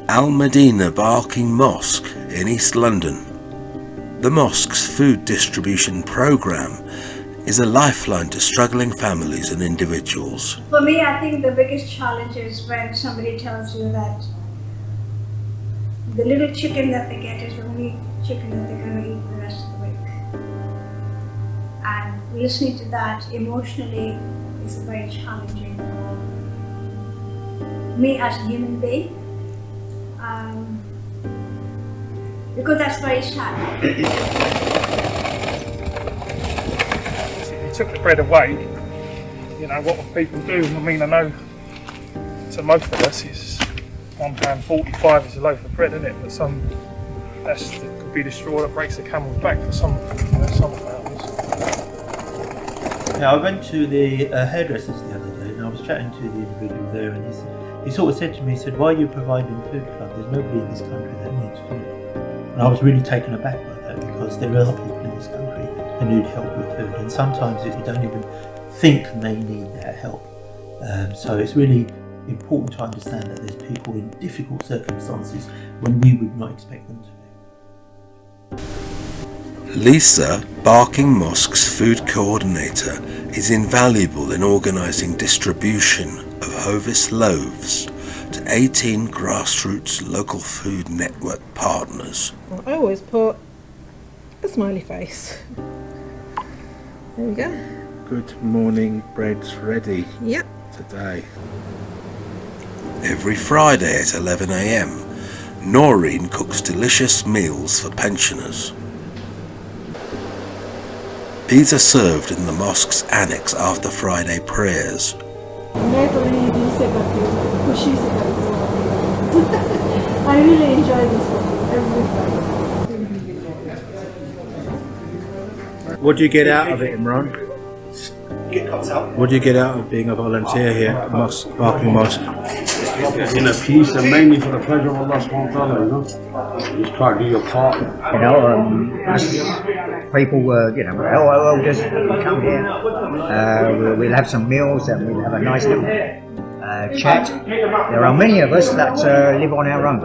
Al-Madina Barking Mosque in East London. The mosque's food distribution programme is a lifeline to struggling families and individuals. For me, I think the biggest challenge is when somebody tells you that the little chicken that they get is the only chicken that they're going to eat the rest of the week. And listening to that emotionally is very challenging for me as a human being. Because that's very sad. If you took the bread away, you know, what would people do? I mean, I know to most of us it's £1.45 is a loaf of bread, isn't it? But some that could be the straw that breaks the camel's back for some families. Yeah, I went to the hairdressers the other day and I was chatting to the individual there, and he sort of said to me, he said, "Why are you providing food club? There's nobody in this country that needs food." And I was really taken aback by that, because there are people in this country who need help with food, and sometimes you don't even think they need that help. So it's really important to understand that there's people in difficult circumstances when we would not expect them to be. Lisa, Barking Mosque's food coordinator, is invaluable in organising distribution of Hovis loaves to 18 grassroots local food network partners. I always put a smiley face. There we go. Good morning, bread's ready. Yep. Today. Every Friday at 11 a.m, Noreen cooks delicious meals for pensioners. These are served in the mosque's annex after Friday prayers. I really enjoy this one every Friday. What do you get out of it, Imran? What do you get out of being a volunteer here at Barking Mosque? Inner peace, and mainly for the pleasure of Allah subhanahu wa ta'ala, you know. Just try to do your part. You know, as people you know, elders, we come here, we'll have some meals and we'll have a nice little chat. There are many of us that live on our own.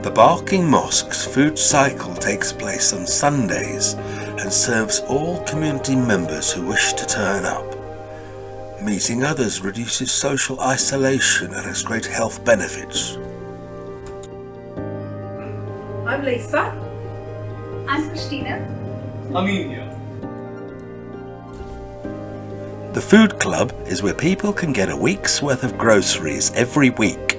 The Barking Mosque's food cycle takes place on Sundays and serves all community members who wish to turn up. Meeting others reduces social isolation and has great health benefits. I'm Lisa. I'm Christina. The food club is where people can get a week's worth of groceries every week.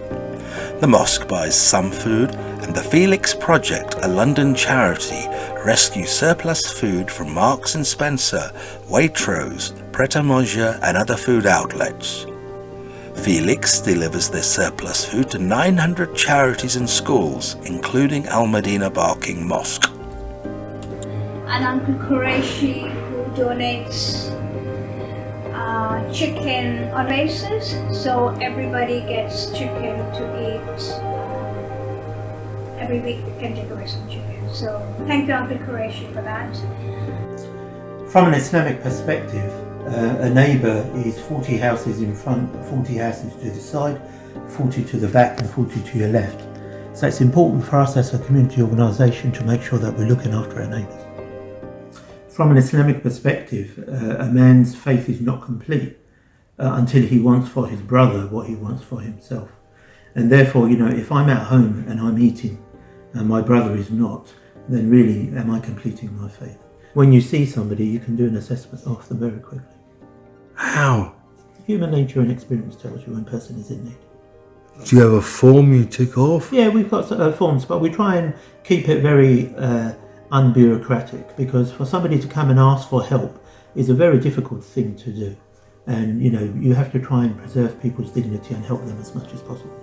The mosque buys some food, and the Felix Project, a London charity, rescues surplus food from Marks and Spencer, Waitrose, Pret-a-Manger and other food outlets. Felix delivers their surplus food to 900 charities and schools, including Al-Madina Barking Mosque. And Uncle Qureshi, who donates chicken on basis, so everybody gets chicken to eat. Every week they can take away some chicken. So thank you, Uncle Qureshi, for that. From an Islamic perspective, a neighbour is 40 houses in front, 40 houses to the side, 40 to the back and 40 to your left. So it's important for us as a community organisation to make sure that we're looking after our neighbours. From an Islamic perspective, a man's faith is not complete until he wants for his brother what he wants for himself. And therefore, you know, if I'm at home and I'm eating and my brother is not, then really am I completing my faith? When you see somebody, you can do an assessment of them very quickly. How? Human nature and experience tells you when a person is in need. Do you have a form you tick off? Yeah, we've got forms, but we try and keep it very unbureaucratic, because for somebody to come and ask for help is a very difficult thing to do. And, you know, you have to try and preserve people's dignity and help them as much as possible.